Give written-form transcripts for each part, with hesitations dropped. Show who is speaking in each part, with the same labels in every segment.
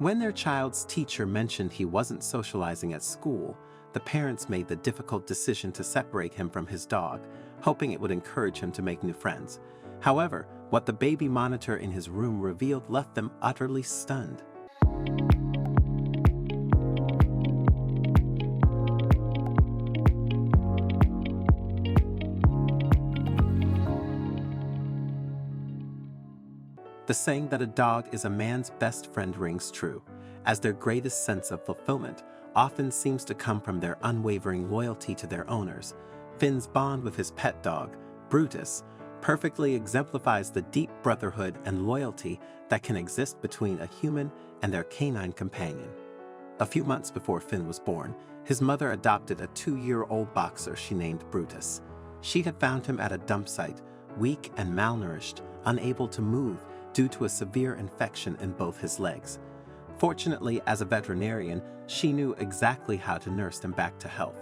Speaker 1: When their child's teacher mentioned he wasn't socializing at school, the parents made the difficult decision to separate him from his dog, hoping it would encourage him to make new friends. However, what the baby monitor in his room revealed left them utterly stunned. The saying that a dog is a man's best friend rings true, as their greatest sense of fulfillment often seems to come from their unwavering loyalty to their owners. Finn's bond with his pet dog, Brutus, perfectly exemplifies the deep brotherhood and loyalty that can exist between a human and their canine companion. A few months before Finn was born, his mother adopted a 2-year-old boxer she named Brutus. She had found him at a dump site, weak and malnourished, unable to move due to a severe infection in both his legs. Fortunately, as a veterinarian, she knew exactly how to nurse him back to health.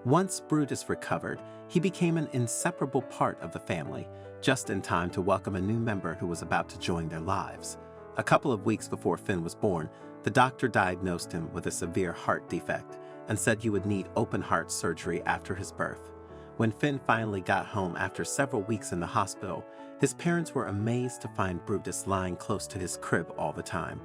Speaker 1: Once Brutus recovered, he became an inseparable part of the family, just in time to welcome a new member who was about to join their lives. A couple of weeks before Finn was born, the doctor diagnosed him with a severe heart defect and said he would need open heart surgery after his birth. When Finn finally got home after several weeks in the hospital, his parents were amazed to find Brutus lying close to his crib all the time.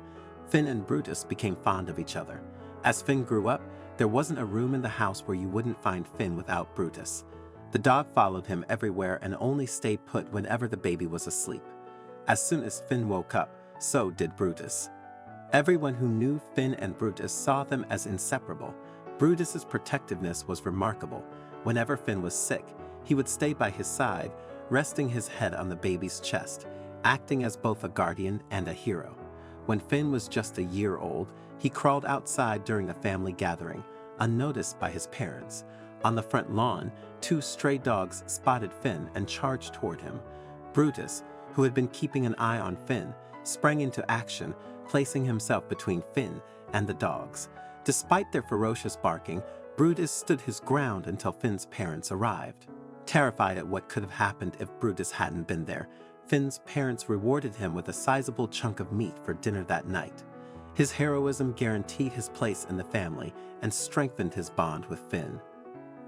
Speaker 1: Finn and Brutus became fond of each other. As Finn grew up, there wasn't a room in the house where you wouldn't find Finn without Brutus. The dog followed him everywhere and only stayed put whenever the baby was asleep. As soon as Finn woke up, so did Brutus. Everyone who knew Finn and Brutus saw them as inseparable. Brutus's protectiveness was remarkable. Whenever Finn was sick, he would stay by his side, resting his head on the baby's chest, acting as both a guardian and a hero. When Finn was just a year old, he crawled outside during a family gathering, unnoticed by his parents. On the front lawn, 2 stray dogs spotted Finn and charged toward him. Brutus, who had been keeping an eye on Finn, sprang into action, placing himself between Finn and the dogs. Despite their ferocious barking, Brutus stood his ground until Finn's parents arrived. Terrified at what could have happened if Brutus hadn't been there, Finn's parents rewarded him with a sizable chunk of meat for dinner that night. His heroism guaranteed his place in the family and strengthened his bond with Finn.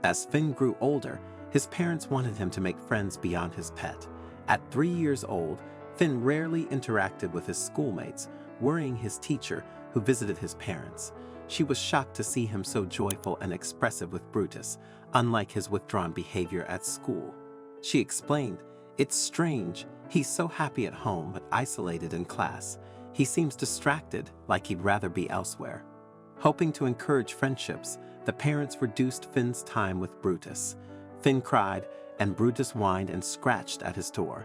Speaker 1: As Finn grew older, his parents wanted him to make friends beyond his pet. At 3 years old, Finn rarely interacted with his schoolmates, worrying his teacher, who visited his parents. She was shocked to see him so joyful and expressive with Brutus, unlike his withdrawn behavior at school. She explained, "It's strange. He's so happy at home but isolated in class. He seems distracted, like he'd rather be elsewhere." Hoping to encourage friendships, the parents reduced Finn's time with Brutus. Finn cried, and Brutus whined and scratched at his door.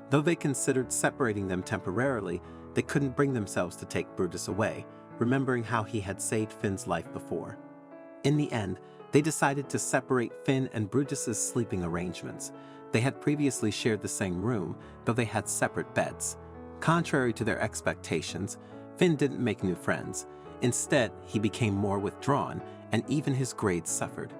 Speaker 1: Though they considered separating them temporarily, they couldn't bring themselves to take Brutus away, remembering how he had saved Finn's life before. In the end, they decided to separate Finn and Brutus's sleeping arrangements. They had previously shared the same room, though they had separate beds. Contrary to their expectations, Finn didn't make new friends. Instead, he became more withdrawn, and even his grades suffered.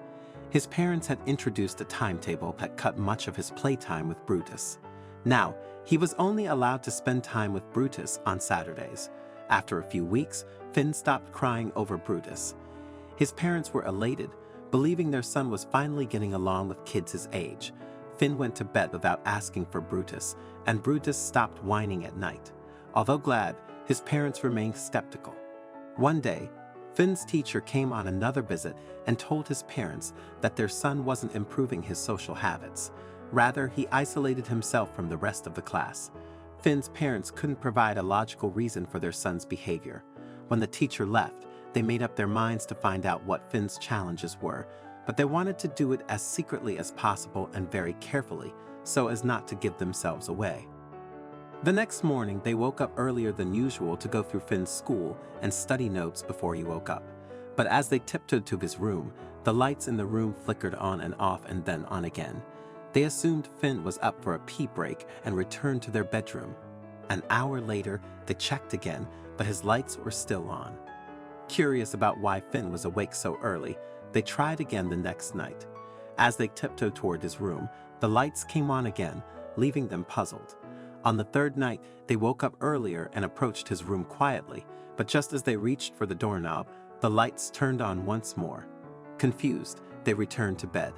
Speaker 1: His parents had introduced a timetable that cut much of his playtime with Brutus. Now, he was only allowed to spend time with Brutus on Saturdays. After a few weeks, Finn stopped crying over Brutus. His parents were elated, believing their son was finally getting along with kids his age. Finn went to bed without asking for Brutus, and Brutus stopped whining at night. Although glad, his parents remained skeptical. One day, Finn's teacher came on another visit and told his parents that their son wasn't improving his social habits. Rather, he isolated himself from the rest of the class. Finn's parents couldn't provide a logical reason for their son's behavior. When the teacher left, they made up their minds to find out what Finn's challenges were, but they wanted to do it as secretly as possible and very carefully, so as not to give themselves away. The next morning, they woke up earlier than usual to go through Finn's school and study notes before he woke up. But as they tiptoed to his room, the lights in the room flickered on and off and then on again. They assumed Finn was up for a pee break and returned to their bedroom. An hour later, they checked again, but his lights were still on. Curious about why Finn was awake so early, they tried again the next night. As they tiptoed toward his room, the lights came on again, leaving them puzzled. On the third night, they woke up earlier and approached his room quietly, But just as they reached for the doorknob, the lights turned on once more. Confused, they returned to bed.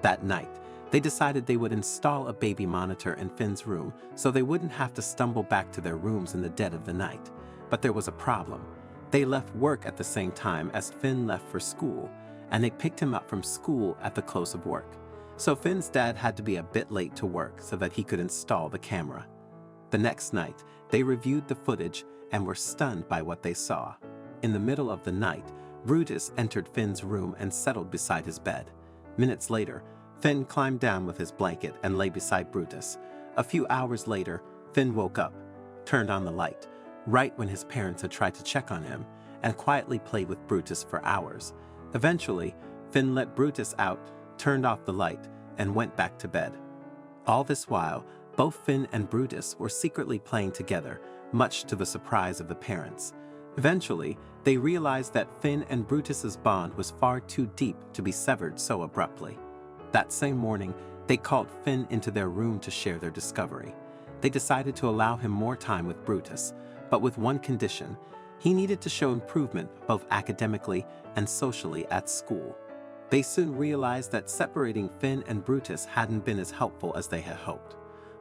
Speaker 1: That night, they decided they would install a baby monitor in Finn's room so they wouldn't have to stumble back to their rooms in the dead of the night. But there was a problem. They left work at the same time as Finn left for school, and they picked him up from school at the close of work. So Finn's dad had to be a bit late to work so that he could install the camera. The next night, they reviewed the footage and were stunned by what they saw. In the middle of the night, Brutus entered Finn's room and settled beside his bed. Minutes later, Finn climbed down with his blanket and lay beside Brutus. A few hours later, Finn woke up, turned on the light, right when his parents had tried to check on him, and quietly played with Brutus for hours. Eventually, Finn let Brutus out, turned off the light, and went back to bed. All this while, both Finn and Brutus were secretly playing together, much to the surprise of the parents. Eventually, they realized that Finn and Brutus's bond was far too deep to be severed so abruptly. That same morning, they called Finn into their room to share their discovery. They decided to allow him more time with Brutus, but with one condition: he needed to show improvement both academically and socially at school. They soon realized that separating Finn and Brutus hadn't been as helpful as they had hoped.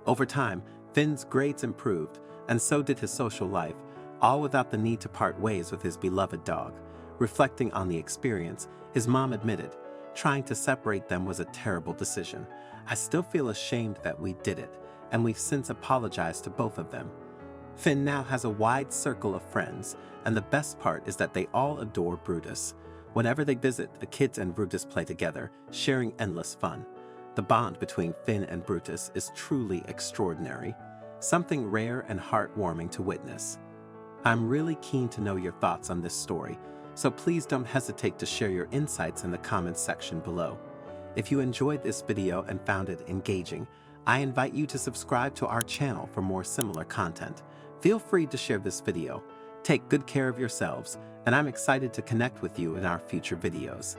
Speaker 1: Over time, Finn's grades improved, and so did his social life, all without the need to part ways with his beloved dog. Reflecting on the experience, his mom admitted, "Trying to separate them was a terrible decision. I still feel ashamed that we did it, and we've since apologized to both of them." Finn now has a wide circle of friends, and the best part is that they all adore Brutus. Whenever they visit, the kids and Brutus play together, sharing endless fun. The bond between Finn and Brutus is truly extraordinary, something rare and heartwarming to witness. I'm really keen to know your thoughts on this story, so please don't hesitate to share your insights in the comments section below. If you enjoyed this video and found it engaging, I invite you to subscribe to our channel for more similar content. Feel free to share this video. Take good care of yourselves, and I'm excited to connect with you in our future videos.